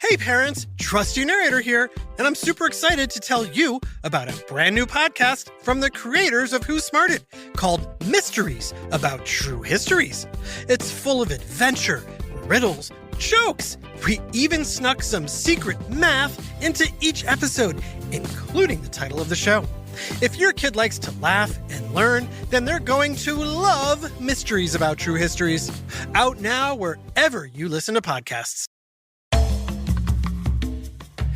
Hey parents, Trusty Narrator here, and I'm super excited to tell you about a brand new podcast from the creators of Who Smarted called Mysteries About True Histories. It's full of adventure, riddles, jokes. We even snuck some secret math into each episode, including the title of the show. If your kid likes to laugh and learn, then they're going to love Mysteries About True Histories. Out now wherever you listen to podcasts.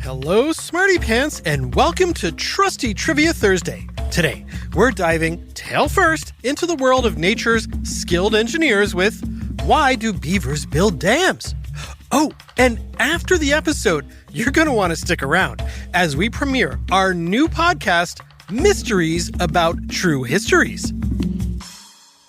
Hello, Smarty Pants, and welcome to Trusty Trivia Thursday. Today, we're diving tail first into the world of nature's skilled engineers with Why Do Beavers Build Dams? Oh, and after the episode, you're going to want to stick around as we premiere our new podcast, Mysteries About True Histories.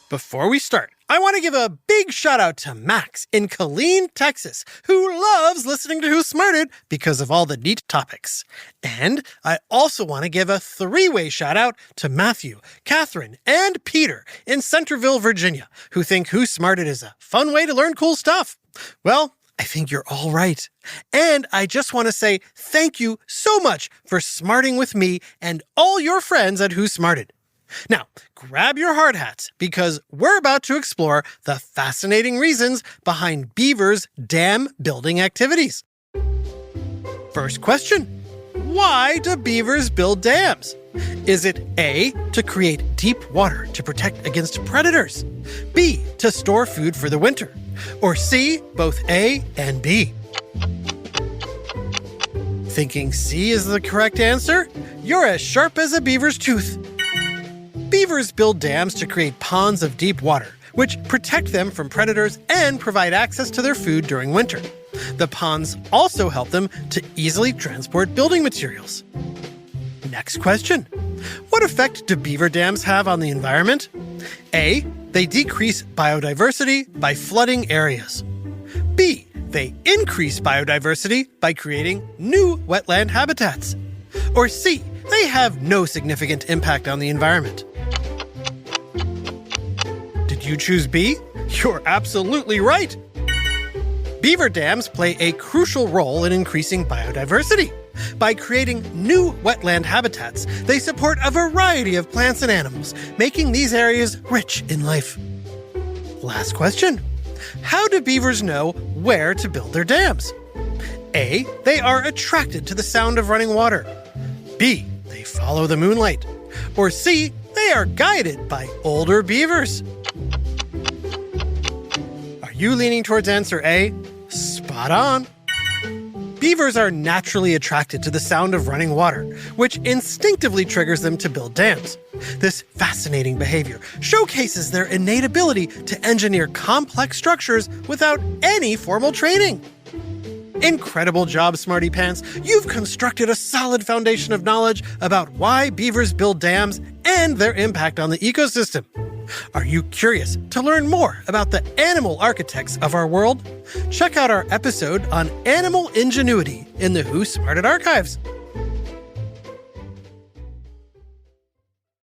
Before we start, I want to give a big shout out to Max in Killeen, Texas, who loves listening to Who Smarted because of all the neat topics. And I also want to give a three-way shout out to Matthew, Catherine, and Peter in Centerville, Virginia, who think Who Smarted is a fun way to learn cool stuff. Well, I think you're all right. And I just want to say thank you so much for smarting with me and all your friends at Who Smarted. Now, grab your hard hats because we're about to explore the fascinating reasons behind beavers' dam building activities. First question, why do beavers build dams? Is it A, to create deep water to protect against predators? B, to store food for the winter? Or C, both A and B? Thinking C is the correct answer? You're as sharp as a beaver's tooth. Beavers build dams to create ponds of deep water, which protect them from predators and provide access to their food during winter. The ponds also help them to easily transport building materials. Next question. What effect do beaver dams have on the environment? A, they decrease biodiversity by flooding areas. B, they increase biodiversity by creating new wetland habitats. Or C, they have no significant impact on the environment. Did you choose B? You're absolutely right. Beaver dams play a crucial role in increasing biodiversity. By creating new wetland habitats, they support a variety of plants and animals, making these areas rich in life. Last question. How do beavers know where to build their dams? A, they are attracted to the sound of running water. B, they follow the moonlight. Or C, they are guided by older beavers. Are you leaning towards answer A? Spot on. Beavers are naturally attracted to the sound of running water, which instinctively triggers them to build dams. This fascinating behavior showcases their innate ability to engineer complex structures without any formal training. Incredible job, Smarty Pants. You've constructed a solid foundation of knowledge about why beavers build dams and their impact on the ecosystem. Are you curious to learn more about the animal architects of our world? Check out our episode on animal ingenuity in the Who Smarted archives.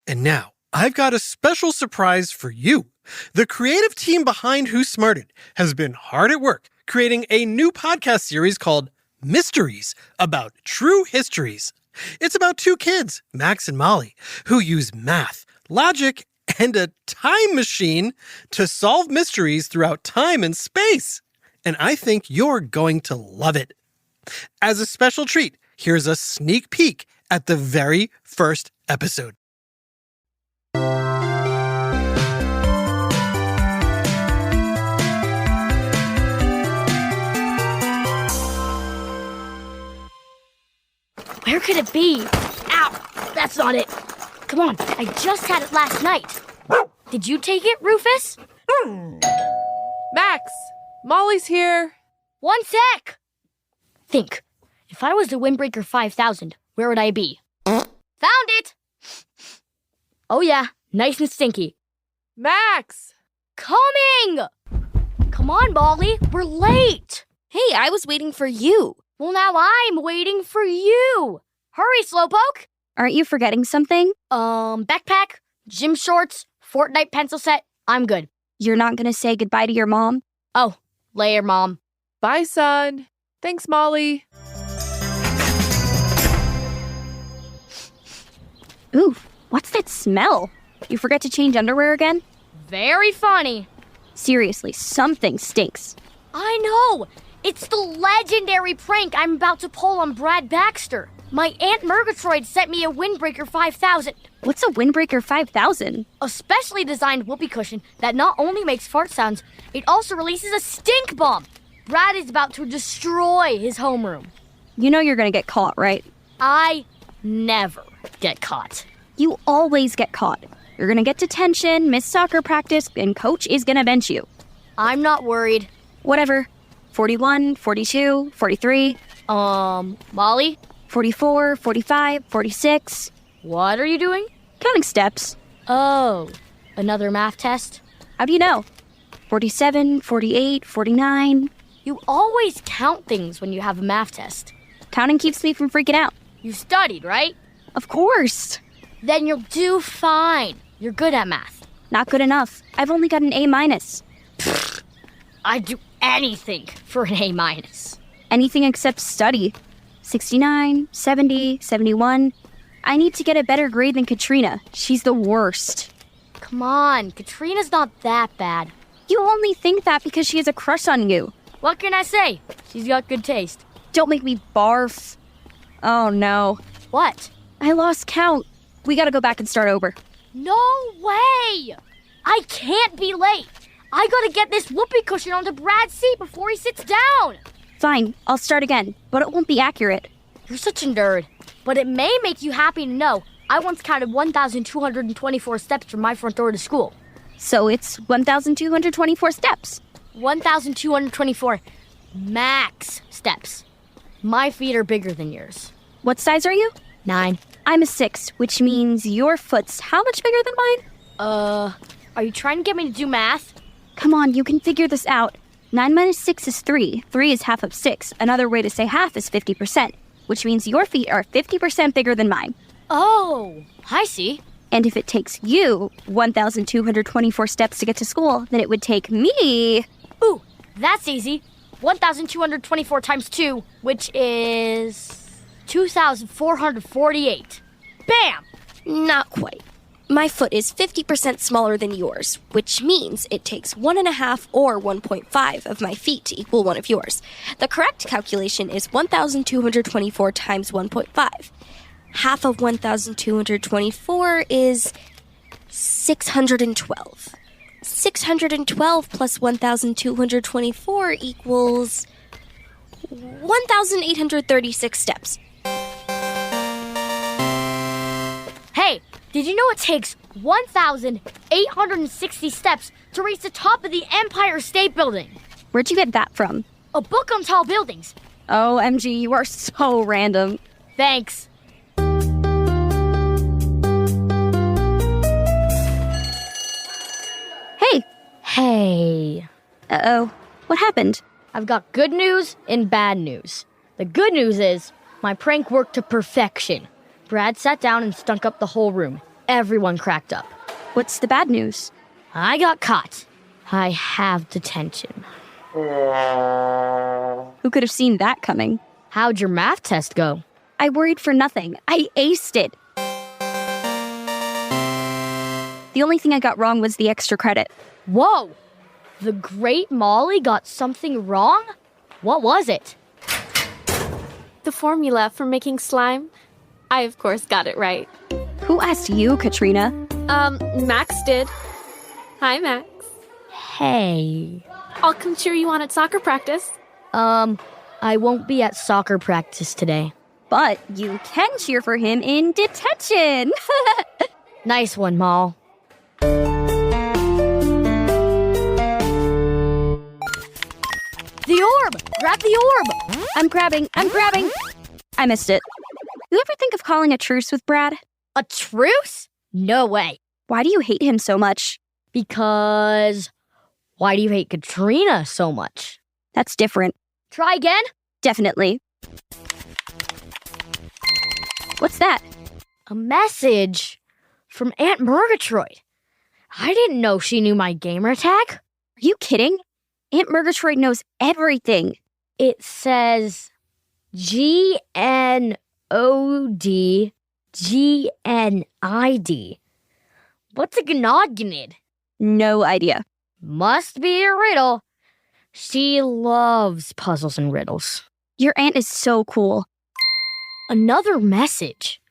And now, I've got a special surprise for you. The creative team behind Who Smarted has been hard at work creating a new podcast series called Mysteries About True Histories. It's about two kids, Max and Molly, who use math, logic, and a time machine to solve mysteries throughout time and space. And I think you're going to love it. As a special treat, here's a sneak peek at the very first episode. Where could it be? Ow! That's not it. Come on, I just had it last night. Did you take it, Rufus? Max, Molly's here. One sec! Think, if I was the Windbreaker 5000, where would I be? Found it! Oh yeah, nice and stinky. Max! Coming! Come on, Molly, we're late. Hey, I was waiting for you. Well, now I'm waiting for you. Hurry, Slowpoke. Aren't you forgetting something? Backpack, gym shorts, Fortnite pencil set. I'm good. You're not gonna say goodbye to your mom? Oh, later, Mom. Bye, son. Thanks, Molly. Ooh, what's that smell? You forget to change underwear again? Very funny. Seriously, something stinks. I know! It's the legendary prank I'm about to pull on Brad Baxter. My Aunt Murgatroyd sent me a Windbreaker 5000. What's a Windbreaker 5000? A specially designed whoopee cushion that not only makes fart sounds, it also releases a stink bomb. Brad is about to destroy his homeroom. You know you're gonna get caught, right? I never get caught. You always get caught. You're gonna get detention, miss soccer practice, and coach is gonna bench you. I'm not worried. Whatever. 41, 42, 43. Molly? 44, 45, 46. What are you doing? Counting steps. Oh, another math test? How do you know? 47, 48, 49. You always count things when you have a math test. Counting keeps me from freaking out. You studied, right? Of course. Then you'll do fine. You're good at math. Not good enough. I've only got an A-. I'd do anything for an A-. Anything except study. 69, 70, 71. I need to get a better grade than Katrina. She's the worst. Come on, Katrina's not that bad. You only think that because she has a crush on you. What can I say? She's got good taste. Don't make me barf. Oh no. What? I lost count. We gotta go back and start over. No way! I can't be late. I gotta get this whoopee cushion onto Brad's seat before he sits down. Fine, I'll start again, but it won't be accurate. You're such a nerd. But it may make you happy to know I once counted 1,224 steps from my front door to school. So it's 1,224 steps. 1,224 max steps. My feet are bigger than yours. What size are you? 9. I'm a 6, which means your foot's how much bigger than mine? Are you trying to get me to do math? Come on, you can figure this out. 9 minus 6 is 3. 3 is half of 6. Another way to say half is 50%, which means your feet are 50% bigger than mine. Oh, I see. And if it takes you 1,224 steps to get to school, then it would take me... Ooh, that's easy. 1,224 times 2, which is 2,448. Bam! Not quite. My foot is 50% smaller than yours, which means it takes 1.5 or 1.5 of my feet to equal one of yours. The correct calculation is 1,224 times 1.5. Half of 1,224 is 612. 612 plus 1,224 equals 1,836 steps. Hey, did you know it takes 1,860 steps to reach the top of the Empire State Building? Where'd you get that from? A book on tall buildings. OMG, you are so random. Thanks. Hey! Hey. Uh-oh. What happened? I've got good news and bad news. The good news is my prank worked to perfection. Brad sat down and stunk up the whole room. Everyone cracked up. What's the bad news? I got caught. I have detention. Who could have seen that coming? How'd your math test go? I worried for nothing. I aced it. The only thing I got wrong was the extra credit. Whoa! The great Molly got something wrong? What was it? The formula for making slime. I, of course, got it right. Who asked you, Katrina? Max did. Hi, Max. Hey. I'll come cheer you on at soccer practice. I won't be at soccer practice today. But you can cheer for him in detention. Nice one, Moll. The orb! Grab the orb! I'm grabbing. I missed it. You ever think of calling a truce with Brad? A truce? No way. Why do you hate him so much? Because... Why do you hate Katrina so much? That's different. Try again? Definitely. What's that? A message from Aunt Murgatroyd. I didn't know she knew my gamer tag. Are you kidding? Aunt Murgatroyd knows everything. It says GNODGNID. What's a gnodginid? No idea. Must be a riddle. She loves puzzles and riddles. Your aunt is so cool. Another message.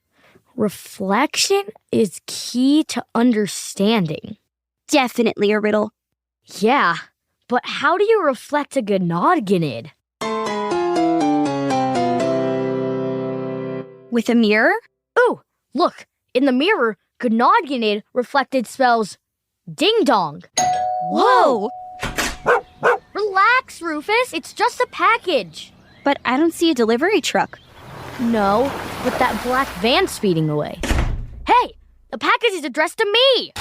Reflection is key to understanding. Definitely a riddle. Yeah, but how do you reflect a gnodginid? With a mirror? Ooh, look, in the mirror, gnodginid reflected spells ding-dong. Whoa! Relax, Rufus, it's just a package. But I don't see a delivery truck. No, with that black van speeding away. Hey, the package is addressed to me!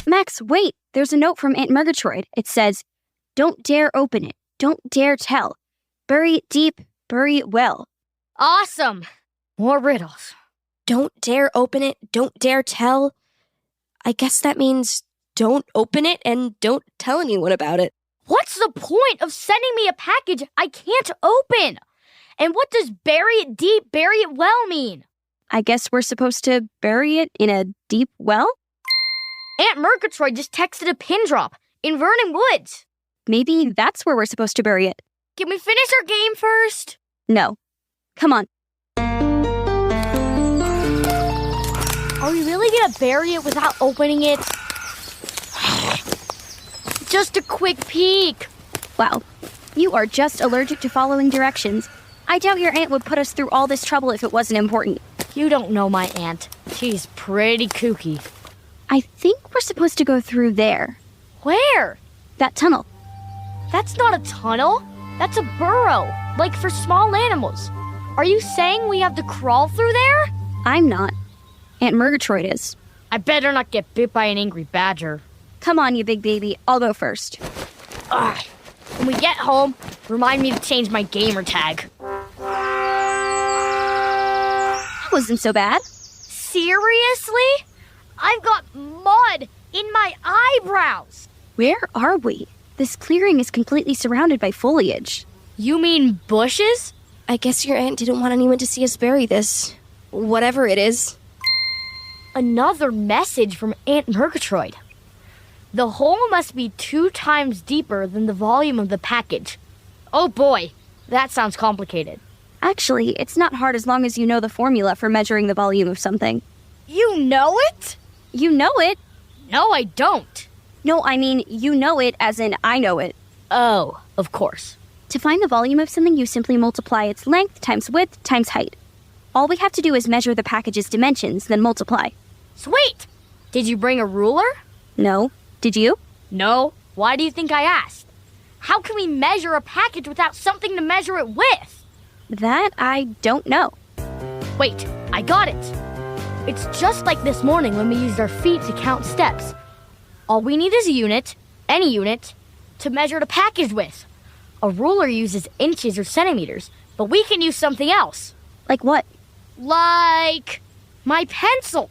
Max, wait. There's a note from Aunt Murgatroyd. It says, "Don't dare open it. Don't dare tell. Bury it deep. Bury it well." Awesome! More riddles. Don't dare open it, don't dare tell. I guess that means don't open it and don't tell anyone about it. What's the point of sending me a package I can't open? And what does bury it deep, bury it well mean? I guess we're supposed to bury it in a deep well? Aunt Murgatroyd just texted a pin drop in Vernon Woods. Maybe that's where we're supposed to bury it. Can we finish our game first? No. Come on. Are we really gonna bury it without opening it? Just a quick peek. Wow. You are just allergic to following directions. I doubt your aunt would put us through all this trouble if it wasn't important. You don't know my aunt. She's pretty kooky. I think we're supposed to go through there. Where? That tunnel. That's not a tunnel. That's a burrow, like for small animals. Are you saying we have to crawl through there? I'm not. Aunt Murgatroyd is. I better not get bit by an angry badger. Come on, you big baby. I'll go first. Ugh. When we get home, remind me to change my gamer tag. That wasn't so bad. Seriously? I've got mud in my eyebrows. Where are we? This clearing is completely surrounded by foliage. You mean bushes? I guess your aunt didn't want anyone to see us bury this. Whatever it is. Another message from Aunt Murgatroyd. The hole must be 2 times deeper than the volume of the package. Oh boy, that sounds complicated. Actually, it's not hard as long as you know the formula for measuring the volume of something. You know it? You know it. No, I don't. No, I mean, you know it as in I know it. Oh, of course. To find the volume of something, you simply multiply its length times width times height. All we have to do is measure the package's dimensions, then multiply. Sweet! Did you bring a ruler? No. Did you? No. Why do you think I asked? How can we measure a package without something to measure it with? That I don't know. Wait, I got it. It's just like this morning when we used our feet to count steps. All we need is a unit, any unit, to measure the package with. A ruler uses inches or centimeters, but we can use something else. Like what? Like my pencil.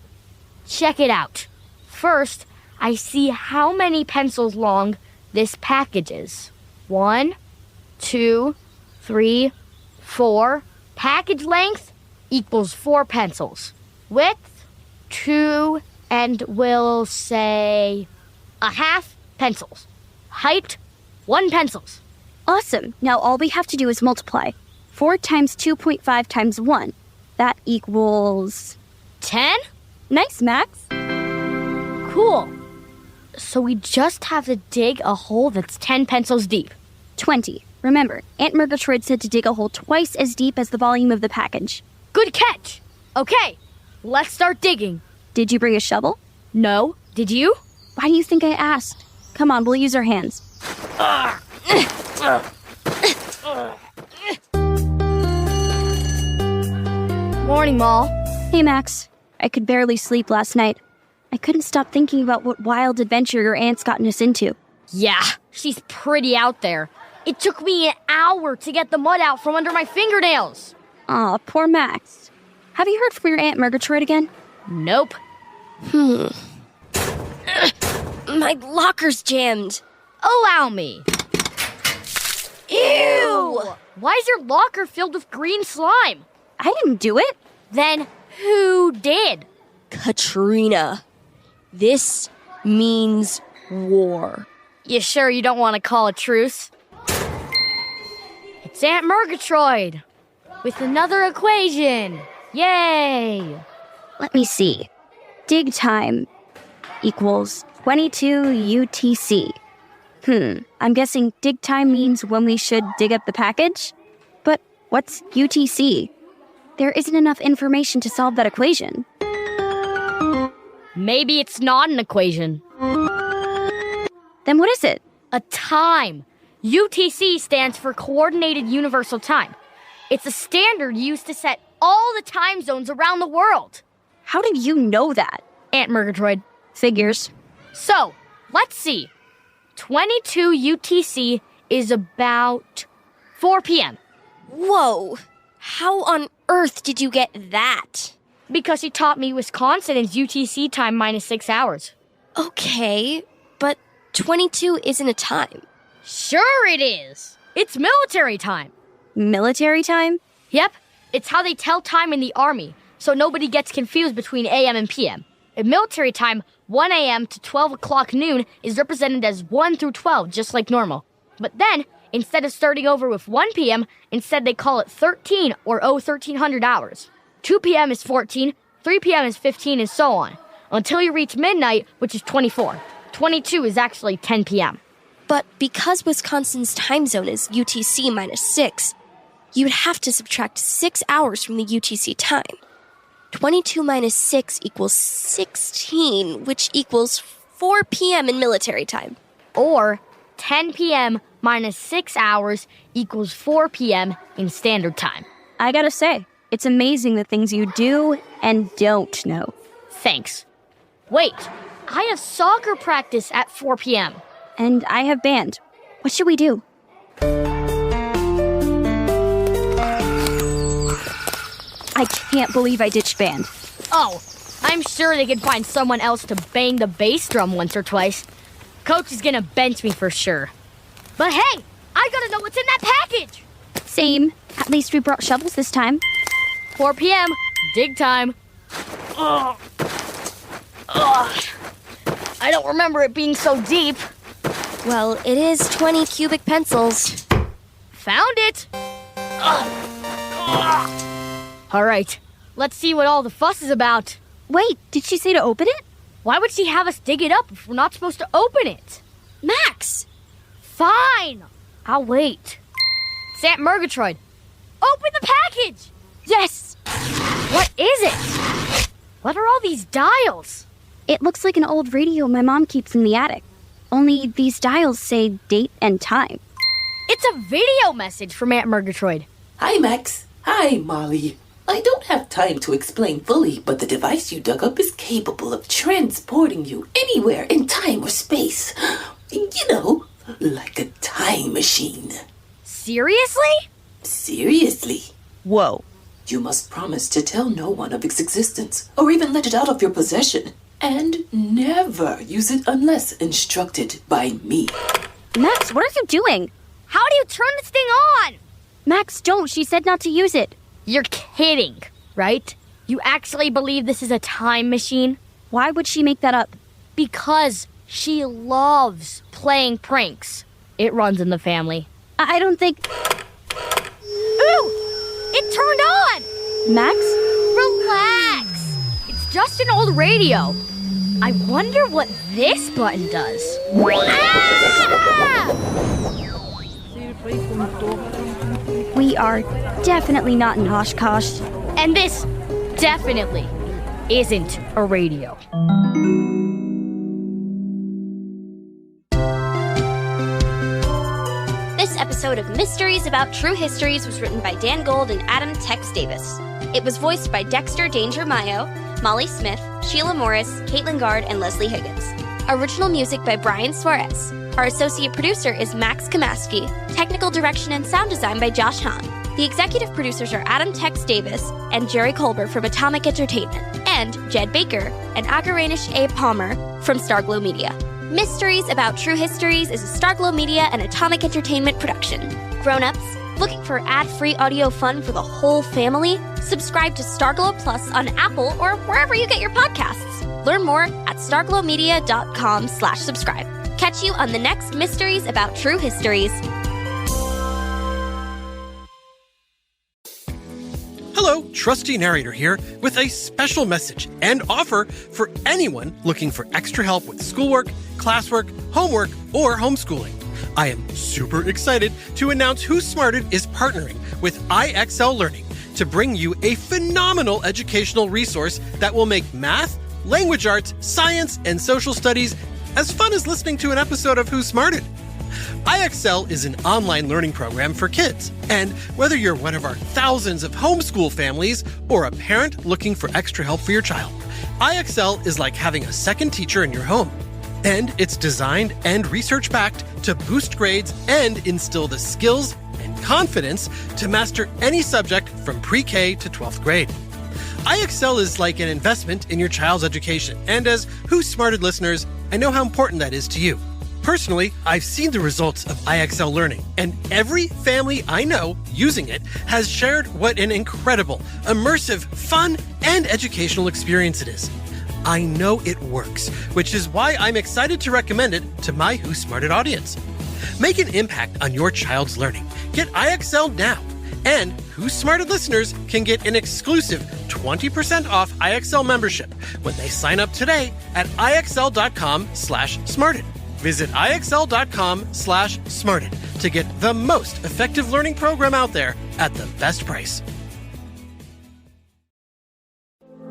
Check it out. First, I see how many pencils long this package is. 1, 2, 3, 4. Package length equals 4 pencils. Width, 2, and we'll say a half pencils. Height, 1 pencils. Awesome. Now all we have to do is multiply. 4 times 2.5 times 1. That equals... 10? Nice, Max. Cool. So we just have to dig a hole that's 10 pencils deep. 20. Remember, Aunt Murgatroyd said to dig a hole twice as deep as the volume of the package. Good catch. Okay, let's start digging. Did you bring a shovel? No. Did you? Why do you think I asked? Come on, we'll use our hands. Morning, Mall. Hey, Max. I could barely sleep last night. I couldn't stop thinking about what wild adventure your aunt's gotten us into. Yeah, she's pretty out there. It took me an hour to get the mud out from under my fingernails. Aw, poor Max. Have you heard from your Aunt Murgatroyd again? Nope. My locker's jammed. Allow me. Ew! Why is your locker filled with green slime? I didn't do it. Then who did? Katrina. This means war. You sure you don't want to call a truce? It's Aunt Murgatroyd with another equation. Yay! Let me see. Dig time equals 22 UTC. I'm guessing dig time means when we should dig up the package? But what's UTC? There isn't enough information to solve that equation. Maybe it's not an equation. Then what is it? A time. UTC stands for Coordinated Universal Time. It's a standard used to set all the time zones around the world. How did you know that? Aunt Murgatroyd. Figures. So, let's see. 22 UTC is about 4 p.m. Whoa. How on earth did you get that? Because he taught me Wisconsin's UTC time minus 6 hours. Okay, but 22 isn't a time. Sure it is. It's military time. Military time? Yep, it's how they tell time in the Army, so nobody gets confused between AM and PM. In military time, 1 a.m. to 12 o'clock noon is represented as 1 through 12, just like normal. But then, instead of starting over with 1 p.m., instead they call it 13 or 1300 hours. 2 p.m. is 14, 3 p.m. is 15, and so on, until you reach midnight, which is 24. 22 is actually 10 p.m. But because Wisconsin's time zone is UTC minus 6, you'd have to subtract 6 hours from the UTC time. 22 minus 6 equals 16, which equals 4 p.m. in military time. Or 10 p.m. minus 6 hours equals 4 p.m. in standard time. I gotta say, it's amazing the things you do and don't know. Thanks. Wait, I have soccer practice at 4 p.m. And I have band. What should we do? I can't believe I ditched band. Oh, I'm sure they could find someone else to bang the bass drum once or twice. Coach is gonna bench me for sure. But hey, I gotta know what's in that package! Same. At least we brought shovels this time. 4 p.m., dig time. Ugh. I don't remember it being so deep. Well, it is 20 cubic pencils. Found it! All right, let's see what all the fuss is about. Wait, did she say to open it? Why would she have us dig it up if we're not supposed to open it? Max! Fine, I'll wait. It's Aunt Murgatroyd. Open the package! Yes! What is it? What are all these dials? It looks like an old radio my mom keeps in the attic. Only these dials say date and time. It's a video message from Aunt Murgatroyd. Hi, Max. Hi, Molly. I don't have time to explain fully, but the device you dug up is capable of transporting you anywhere in time or space. You know, like a time machine. Seriously? Seriously. Whoa. You must promise to tell no one of its existence, or even let it out of your possession. And never use it unless instructed by me. Max, what are you doing? How do you turn this thing on? Max, don't. She said not to use it. You're kidding, right? You actually believe this is a time machine? Why would she make that up? Because she loves playing pranks. It runs in the family. I don't think... Ooh! It turned on! Max? Relax! It's just an old radio. I wonder what this button does. Ah! We are definitely not in Oshkosh. And this definitely isn't a radio. This episode of Mysteries About True Histories was written by Dan Gold and Adam Tex Davis. It was voiced by Dexter Danger Mayo, Molly Smith, Sheila Morris, Caitlin Gard, and Leslie Higgins. Original music by Brian Suarez. Our associate producer is Max Kamaski. Technical direction and sound design by Josh Hahn. The executive producers are Adam Tex Davis and Jerry Colbert from Atomic Entertainment, and Jed Baker and Agaranish A. Palmer from Starglow Media. Mysteries About True Histories is a Starglow Media and Atomic Entertainment production. Grown-ups, Looking for ad-free audio fun for the whole family? Subscribe to Starglow Plus on Apple or wherever you get your podcasts. Learn more at starglowmedia.com/subscribe. Catch you on the next Mysteries About True Histories. Hello, Trusty Narrator here with a special message and offer for anyone looking for extra help with schoolwork, classwork, homework, or homeschooling. I am super excited to announce Who Smarted is partnering with IXL Learning to bring you a phenomenal educational resource that will make math, language arts, science, and social studies as fun as listening to an episode of Who Smarted. IXL is an online learning program for kids, and whether you're one of our thousands of homeschool families or a parent looking for extra help for your child, IXL is like having a second teacher in your home. And it's designed and research-backed to boost grades and instill the skills and confidence to master any subject from pre-K to 12th grade. IXL is like an investment in your child's education, and as Who Smarted listeners, I know how important that is to you. Personally, I've seen the results of IXL Learning, and every family I know using it has shared what an incredible, immersive, fun, and educational experience it is. I know it works, which is why I'm excited to recommend it to my Who Smarted audience. Make an impact on your child's learning. Get IXL now. And Who Smarted listeners can get an exclusive 20% off IXL membership when they sign up today at IXL.com/smarted. Visit IXL.com/smarted to get the most effective learning program out there at the best price.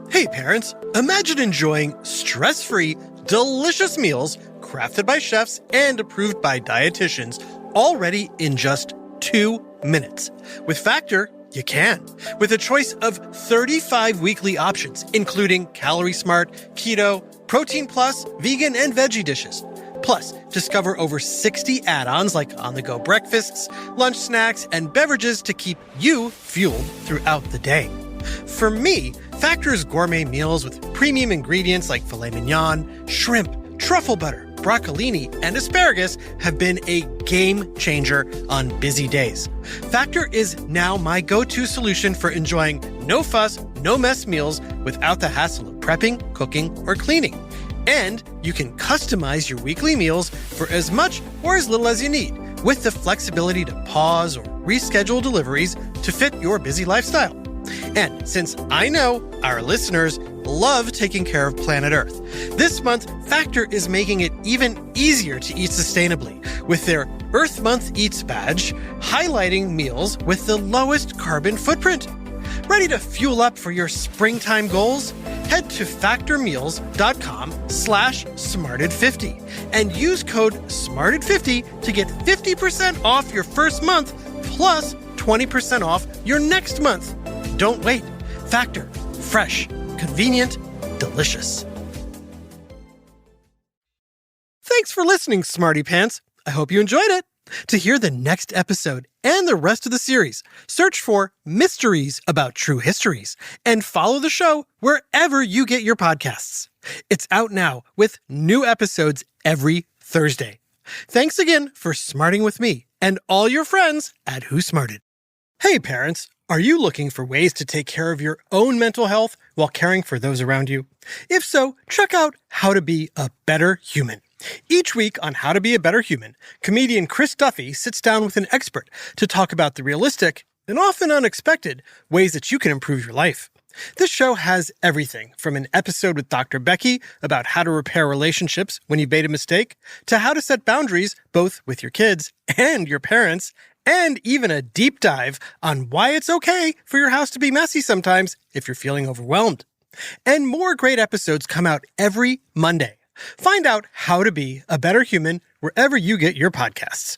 Hey parents, imagine enjoying stress-free, delicious meals crafted by chefs and approved by dietitians, all ready in just 2 minutes. With Factor, you can. With a choice of 35 weekly options, including Calorie Smart, Keto, Protein Plus, Vegan, and Veggie dishes. Plus, discover over 60 add-ons like on-the-go breakfasts, lunch snacks, and beverages to keep you fueled throughout the day. For me, Factor's gourmet meals with premium ingredients like filet mignon, shrimp, truffle butter, broccolini, and asparagus have been a game changer on busy days. Factor is now my go-to solution for enjoying no-fuss, no-mess meals without the hassle of prepping, cooking, or cleaning. And you can customize your weekly meals for as much or as little as you need, with the flexibility to pause or reschedule deliveries to fit your busy lifestyle. And since I know our listeners love taking care of planet Earth, this month Factor is making it even easier to eat sustainably with their Earth Month Eats badge, highlighting meals with the lowest carbon footprint. Ready to fuel up for your springtime goals? Head to factormeals.com/smarted50 and use code SMARTED50 to get 50% off your first month plus 20% off your next month. Don't wait. Factor. Fresh. Convenient. Delicious. Thanks for listening, Smarty Pants. I hope you enjoyed it. To hear the next episode and the rest of the series, search for Mysteries About True Histories and follow the show wherever you get your podcasts. It's out now with new episodes every Thursday. Thanks again for smarting with me and all your friends at Who Smarted. Hey parents, are you looking for ways to take care of your own mental health while caring for those around you? If so, check out How to Be a Better Human. Each week on How to Be a Better Human, comedian Chris Duffy sits down with an expert to talk about the realistic and often unexpected ways that you can improve your life. This show has everything from an episode with Dr. Becky about how to repair relationships when you've made a mistake, to how to set boundaries both with your kids and your parents, and even a deep dive on why it's okay for your house to be messy sometimes if you're feeling overwhelmed. And more great episodes come out every Monday. Find out how to be a better human wherever you get your podcasts.